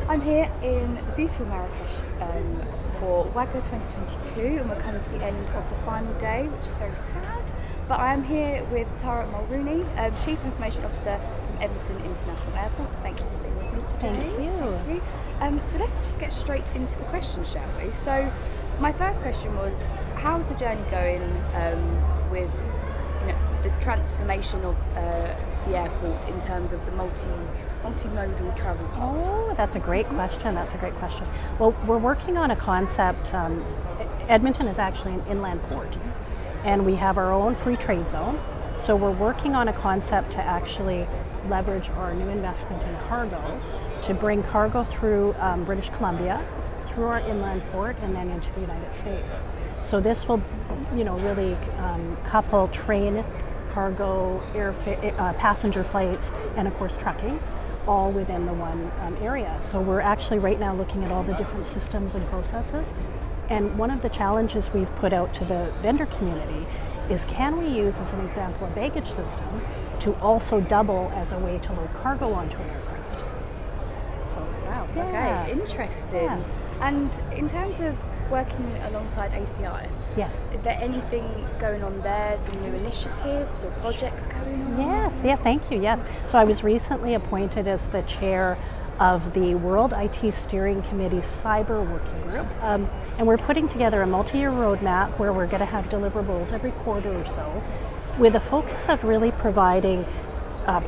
I'm here in the beautiful Marrakesh for WAGA 2022, and we're coming to the end of the final day, which is very sad. But I am here with Tara Mulrooney, Chief Information Officer from Edmonton International Airport. Thank you for being with me today. Thank you. So let's just get straight into the questions, shall we? So my first question was, how's the journey going with the transformation of the airport in terms of the multimodal travel? Oh, that's a great question. Well, we're working on a concept. Edmonton is actually an inland port, and we have our own free trade zone. So we're working on a concept to actually leverage our new investment in cargo to bring cargo through British Columbia, through our inland port, and then into the United States. So this will, really couple train, cargo, passenger flights, and of course trucking, all within the one area. So we're actually right now looking at all the different systems and processes. And one of the challenges we've put out to the vendor community is, can we use, as an example, a baggage system to also double as a way to load cargo onto an aircraft? So, wow, okay, interesting. Yeah. And in terms of working alongside ACI, yes, is there anything going on there, some new initiatives or projects going on? Yes, thank you, yes. So I was recently appointed as the chair of the World IT Steering Committee's Cyber Working Group. And we're putting together a multi-year roadmap where we're going to have deliverables every quarter or so, with a focus of really providing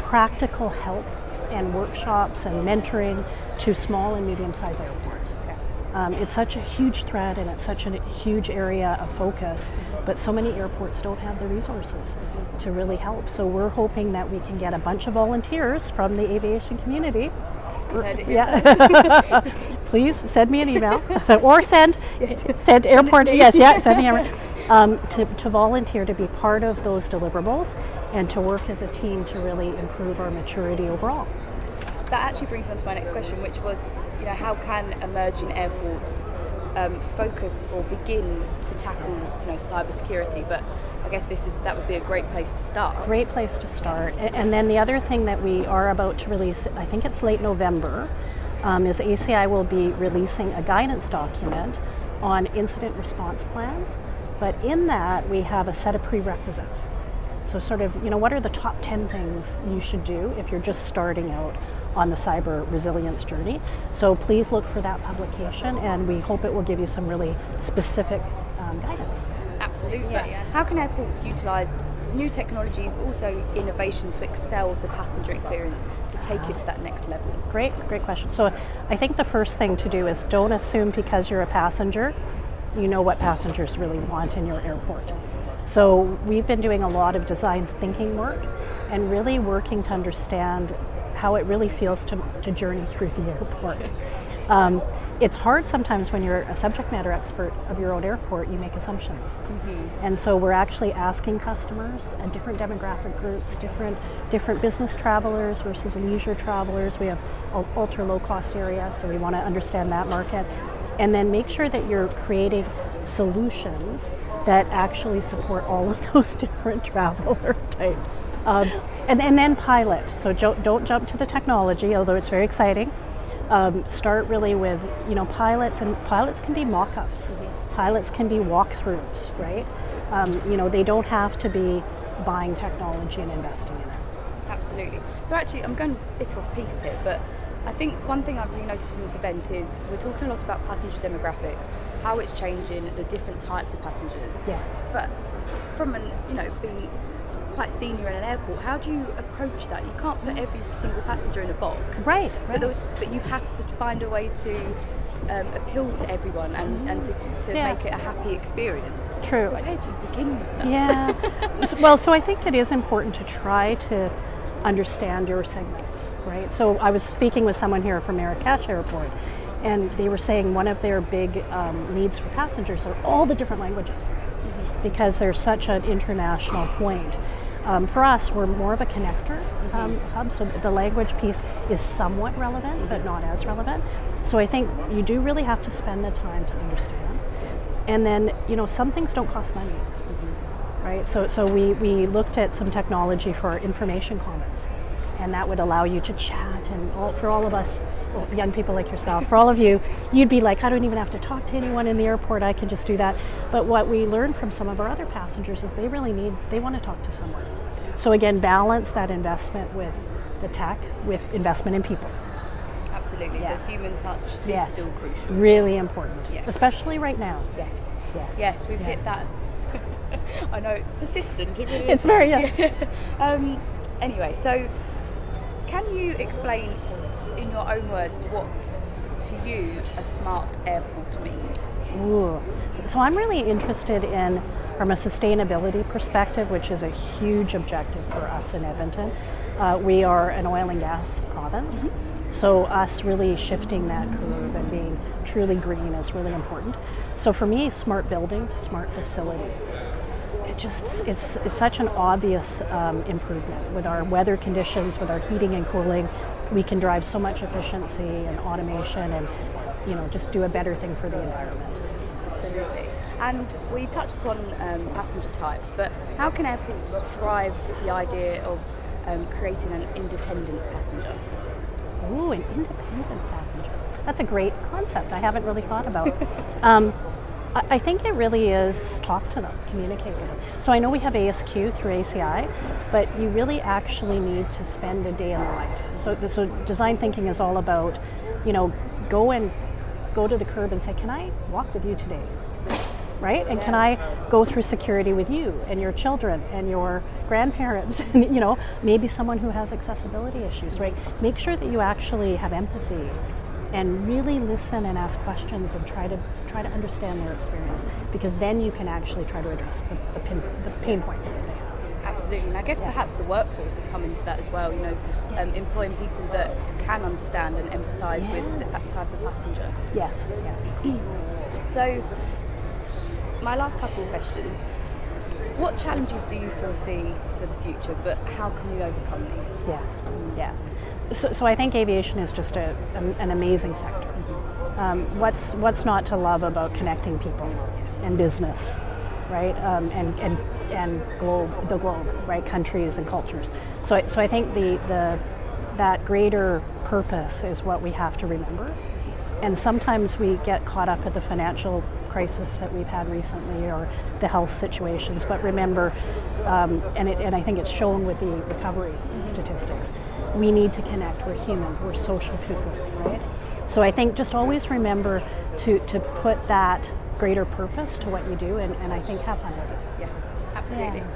practical help and workshops and mentoring to small and medium-sized airports. It's such a huge threat, and it's such a huge area of focus, but so many airports don't have the resources to really help. So we're hoping that we can get a bunch of volunteers from the aviation community. Yeah. Please send me an email or send airport. Send me to volunteer to be part of those deliverables and to work as a team to really improve our maturity overall. That actually brings me on to my next question, which was, how can emerging airports focus or begin to tackle, cybersecurity? But I guess that would be a great place to start. Great place to start. And then the other thing that we are about to release, I think it's late November, is ACI will be releasing a guidance document on incident response plans. But in that, we have a set of prerequisites. So sort of, what are the top 10 things you should do if you're just starting out on the cyber resilience journey? So please look for that publication, and we hope it will give you some really specific guidance. Absolutely. Yeah. How can airports utilise new technologies, but also innovation to excel the passenger experience, to take it to that next level? Great question. So I think the first thing to do is, don't assume because you're a passenger, you know what passengers really want in your airport. So we've been doing a lot of design thinking work and really working to understand how it really feels to journey through the airport. It's hard sometimes when you're a subject matter expert of your own airport, you make assumptions. And so we're actually asking customers and different demographic groups, different business travelers versus leisure travelers. We have ultra low cost area, so we want to understand that market. And then make sure that you're creating solutions that actually support all of those different traveler types. And then pilot. So don't jump to the technology, although it's very exciting. Start really with, pilots, and pilots can be mock-ups. Pilots can be walkthroughs, right? They don't have to be buying technology and investing in it. Absolutely. So actually, I'm going a bit off piste here, but I think one thing I've really noticed from this event is we're talking a lot about passenger demographics, how it's changing, the different types of passengers. Yes. But from being quite senior in an airport, how do you approach that? You can't put every single passenger in a box. Right. But you have to find a way to appeal to everyone and to make it a happy experience. True. So where do you begin with that? Yeah. Well, so I think it is important to try to understand your segments, right? So I was speaking with someone here from Marrakesh Airport, and they were saying one of their big needs for passengers are all the different languages, because there's such an international point. For us, we're more of a connector hub, so the language piece is somewhat relevant, but not as relevant. So I think you do really have to spend the time to understand. And then, some things don't cost money. Right, so we looked at some technology for our information commons, and that would allow you to chat. And for all of us, young people like yourself, for all of you, you'd be like, I don't even have to talk to anyone in the airport, I can just do that. But what we learned from some of our other passengers is they want to talk to someone. So again, balance that investment with the tech, with investment in people. Absolutely, the human touch is still crucial. Really important, especially right now. Yes, we've hit that. I know it's persistent. It really it's is. very, Anyway, so can you explain in your own words what to you a smart airport means? Ooh. So I'm really interested in, from a sustainability perspective, which is a huge objective for us in Edmonton. We are an oil and gas province. So us really shifting that curve and being truly green is really important. So for me, smart building, smart facility, it's such an obvious improvement. With our weather conditions, with our heating and cooling, we can drive so much efficiency and automation and just do a better thing for the environment. Absolutely. And we touched upon passenger types, but how can airports drive the idea of creating an independent passenger? Ooh, an independent passenger. That's a great concept I haven't really thought about. I think it really is talk to them, communicate with them. So I know we have ASQ through ACI, but you really actually need to spend a day in the life. So design thinking is all about, go to the curb and say, can I walk with you today? Right? And can I go through security with you and your children and your grandparents and maybe someone who has accessibility issues, right? Make sure that you actually have empathy and really listen and ask questions and try to understand their experience, because then you can actually try to address the pain points that they have. Absolutely, and I guess perhaps the workforce will come into that as well, employing people that can understand and empathise with that type of passenger. Yes. So, my last couple of questions. What challenges do you foresee for the future, but how can we overcome these? So I think aviation is just an amazing sector. What's not to love about connecting people and business, right? And the globe, right? Countries and cultures. So I think that greater purpose is what we have to remember. And sometimes we get caught up at the financial crisis that we've had recently or the health situations. But remember, and I think it's shown with the recovery statistics, we need to connect. We're human. We're social people, right? So I think just always remember to put that greater purpose to what you do, and I think have fun with it. Yeah, absolutely. Yeah.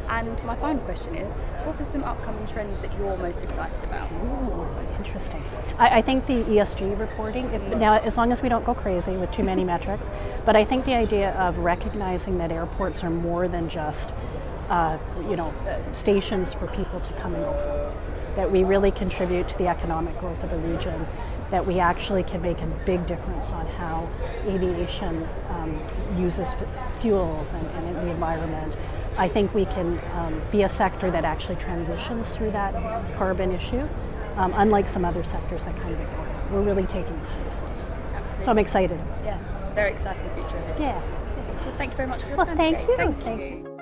And my final question is, what are some upcoming trends that you're most excited about? Ooh, interesting. I think the ESG reporting, now as long as we don't go crazy with too many metrics, but I think the idea of recognizing that airports are more than just stations for people to come and go from, that we really contribute to the economic growth of a region, that we actually can make a big difference on how aviation uses fuels and the environment. I think we can be a sector that actually transitions through that carbon issue, unlike some other sectors that kind of ignore it. We're really taking it seriously. Absolutely. So I'm excited. Yeah, very exciting future ahead. Yeah. Yes. Well, thank you very much for your Well, time thank today. you. Thank you.